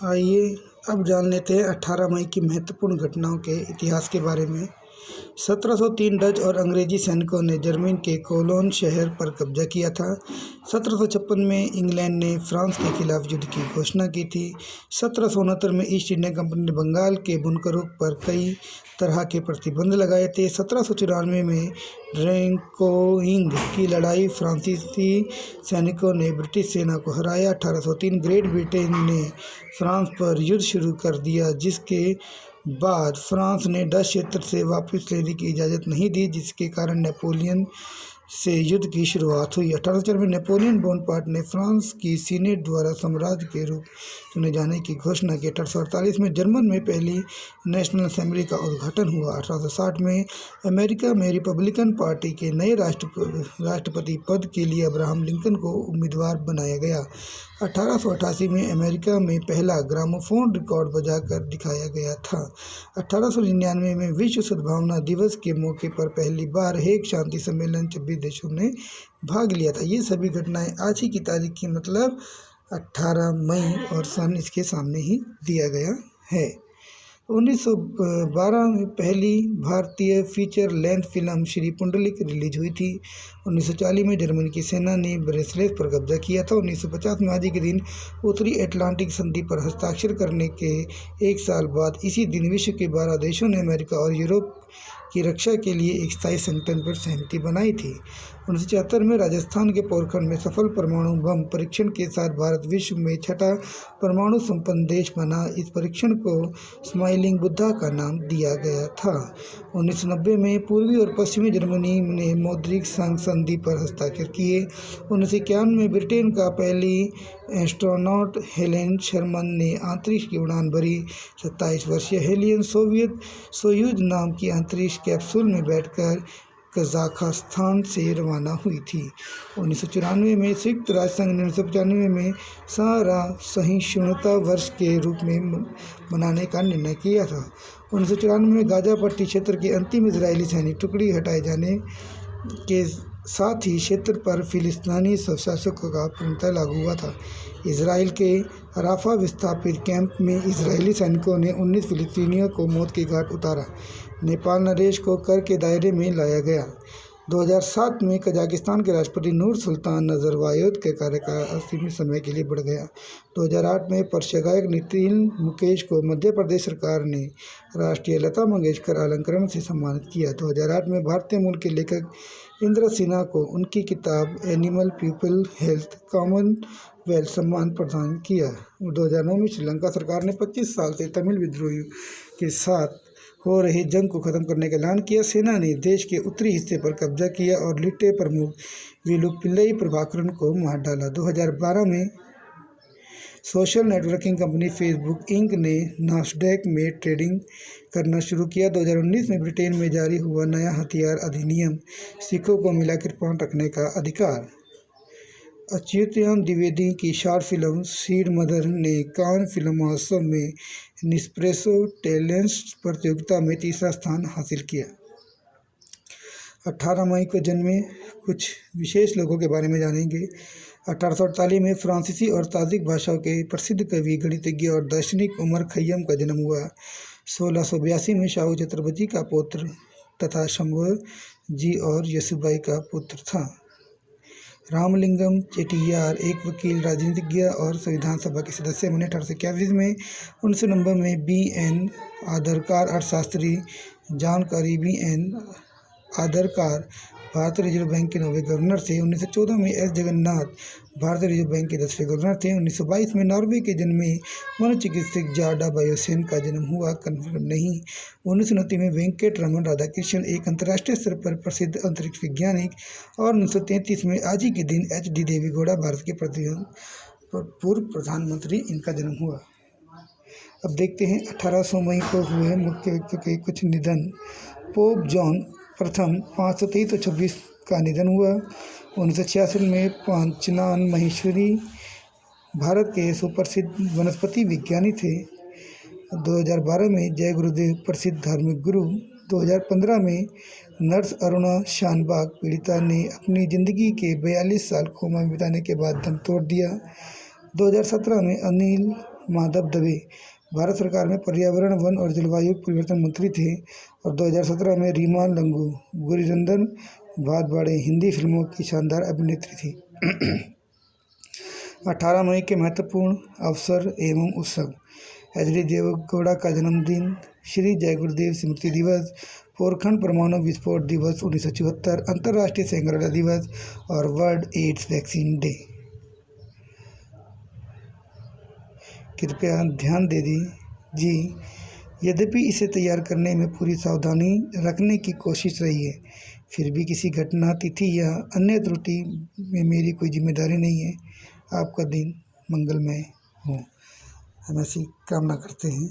आइए अब जान लेते हैं 18 मई की महत्वपूर्ण घटनाओं के इतिहास के बारे में। 1703 डच और अंग्रेजी सैनिकों ने जर्मनी के कोलोन शहर पर कब्जा किया था। 1756 में इंग्लैंड ने फ्रांस के खिलाफ युद्ध की घोषणा की थी। 1769 में ईस्ट इंडिया कंपनी ने बंगाल के बुनकरों पर कई तरह के प्रतिबंध लगाए थे। 1794 में ड्रैंकोइंग की लड़ाई फ्रांसीसी सैनिकों ने ब्रिटिश सेना को हराया। 1803 ग्रेट ब्रिटेन ने फ्रांस पर युद्ध शुरू कर दिया, जिसके बाद फ्रांस ने डच क्षेत्र से वापस लेने की इजाज़त नहीं दी, जिसके कारण नेपोलियन से युद्ध की शुरुआत हुई। 1804 में नेपोलियन बोनापार्ट ने फ्रांस की सीनेट द्वारा साम्राज्य के रूप चुने जाने की घोषणा की। 1848 में जर्मन में पहली नेशनल असेंबली का उद्घाटन हुआ। 1860 में अमेरिका में रिपब्लिकन पार्टी के नए राष्ट्रपति पद के लिए अब्राहम लिंकन को उम्मीदवार बनाया गया। 1888 में अमेरिका में पहला ग्रामोफोन रिकॉर्ड बजाकर दिखाया गया था। 1899 में विश्व सद्भावना दिवस के मौके पर पहली बार हेग शांति सम्मेलन 26 देशों ने भाग लिया था। ये सभी घटनाएं आज ही की तारीख की, मतलब 18 मई, और सन इसके सामने ही दिया गया है। 1912 में पहली भारतीय feature length film Shri Pundalik release हुई थी। 1940 में जर्मनी की सेना ने ब्रेसलेस पर कब्जा किया था। 1950 में आज ही के दिन उत्तरी अटलांटिक संधि पर हस्ताक्षर करने के एक साल बाद इसी दिन विश्व के 12 देशों ने अमेरिका और यूरोप की रक्षा के लिए एक स्थायी संगठन पर सहमति बनाई थी। 1974 में राजस्थान के पोखरण में सफल परमाणु बम परीक्षण के साथ भारत विश्व में छठा परमाणु संपन्न देश बना। इस परीक्षण को स्माइलिंग बुद्धा का नाम दिया गया था। 1990 में पूर्वी और पश्चिमी जर्मनी ने मौद्रिक संधि पर हस्ताक्षर किए। 1951 में ब्रिटेन का पहली एस्ट्रोनॉट हेलेन शर्मन ने अंतरिक्ष की उड़ान भरी। 27 वर्षीय हेलियन सोयूज नाम की अंतरिक्ष कैप्सूल में बैठकर कजाकिस्तान से रवाना हुई थी। 1994 में संयुक्त राष्ट्र संघ ने 1995 में सहिष्णुता वर्ष के रूप में मनाने का निर्णय किया था। 1994 में गाजा पट्टी क्षेत्र के अंतिम इजरायली सैनिक टुकड़ी हटाए जाने के साथ ही क्षेत्र पर फिलिस्तीनी स्वशासक का पूर्णतः लागू हुआ था। इजराइल के राफा विस्थापित कैंप में इजरायली सैनिकों ने 19 फिलिस्तीनियों को मौत के घाट उतारा। नेपाल नरेश को कर के दायरे में लाया गया। 2007 में कजाकिस्तान के राष्ट्रपति नूर सुल्तान नज़रबायेव का कार्यकाल असीमित समय के लिए बढ़ गया। 2008 में प्रसिद्ध गायक नितिन मुकेश को मध्य प्रदेश सरकार ने राष्ट्रीय लता मंगेशकर अलंकरण से सम्मानित किया। 2008 में भारतीय मूल के लेखक इंद्र सिन्हा को उनकी किताब एनिमल पीपल हेल्थ कॉमनवेल्थ सम्मान प्रदान किया। 2009 में श्रीलंका सरकार ने 25 साल से तमिल विद्रोहियों के साथ हो रही जंग को खत्म करने का ऐलान किया। सेना ने देश के उत्तरी हिस्से पर कब्जा किया और लिट्टे प्रमुख वेलुपिल्लई प्रभाकरन को मार डाला। 2012 में social networking company Facebook Inc ने नास्डैक में ट्रेडिंग करना शुरू किया। 2019 में ब्रिटेन में जारी हुआ नया हथियार अधिनियम, सिखों को मिला कृपाण रखने का अधिकार। अच्युतानंद द्विवेदी की शॉर्ट फिल्म सीड मदर ने कान फिल्म महोत्सव में नेस्प्रेसो टैलेंट्स प्रतियोगिता में तीसरा स्थान हासिल किया। 18 मई को जन्मे कुछ विशेष लोगों के बारे में जानेंगे। 1848 में फ्रांसीसी और ताजिक भाषाओं के प्रसिद्ध कवि, गणितज्ञ और दार्शनिक उमर खय्यम का जन्म हुआ। 1682 में शाहू छत्रपति का पुत्र तथा शंभूजी और यशुबाई का पुत्र था। रामलिंगम चेट्टियार एक वकील, राजनीतिज्ञ और संविधान सभा के सदस्य बने। 1881 में 1990 में B.N. आदरकार अर्थशास्त्री, जानकारी B.N. आदरकार भारतीय रिजर्व बैंक के 9वें गवर्नर थे। 1914 में S. जगन्नाथ भारतीय रिजर्व बैंक के 10वें गवर्नर थे। 1922 में नॉर्वे के जन्मे मनोचिकित्सक जार्डा बायोसेन का जन्म हुआ, कन्फर्म नहीं। 1929 में वेंकट रमन राधाकृष्णन एक अंतर्राष्ट्रीय स्तर पर प्रसिद्ध अंतरिक्ष वैज्ञानिक, और 1933 में आज ही के दिन H.D. देवेगौड़ा भारत के पूर्व प्रधानमंत्री, इनका जन्म हुआ। अब देखते हैं 1800 मई को हुए मुख्य व्यक्तियों के कुछ निधन। पोप जॉन प्रथम 523-26 का निधन हुआ। 1966 में पंचनान महेश्वरी भारत के सुप्रसिद्ध वनस्पति विज्ञानी थे। 2012 में जय गुरुदेव प्रसिद्ध धार्मिक गुरु। 2015 में नर्स अरुणा शानबाग पीड़िता ने अपनी ज़िंदगी के 42 साल कोमा में बिताने के बाद दम तोड़ दिया। 2017 में अनिल माधव दवे भारत सरकार में पर्यावरण, वन और जलवायु परिवर्तन मंत्री थे और 2017 में रीमा लंगू गुरीरंदन भातवाड़े हिंदी फिल्मों की शानदार अभिनेत्री थी। 18 मई के महत्वपूर्ण अवसर एवं उत्सव: एच.डी. देवेगौड़ा का जन्मदिन, श्री जय गुरुदेव स्मृति दिवस, पोरखंड परमाणु विस्फोट दिवस 1974, अंतर्राष्ट्रीय सैंग्राडा दिवस और वर्ल्ड एड्स वैक्सीन डे। कृपया ध्यान दे दीजिए, यद्यपि इसे तैयार करने में पूरी सावधानी रखने की कोशिश रही है, फिर भी किसी घटना, तिथि या अन्य त्रुटि में मेरी कोई जिम्मेदारी नहीं है। आपका दिन मंगलमय हो, हम ऐसी कामना करते हैं।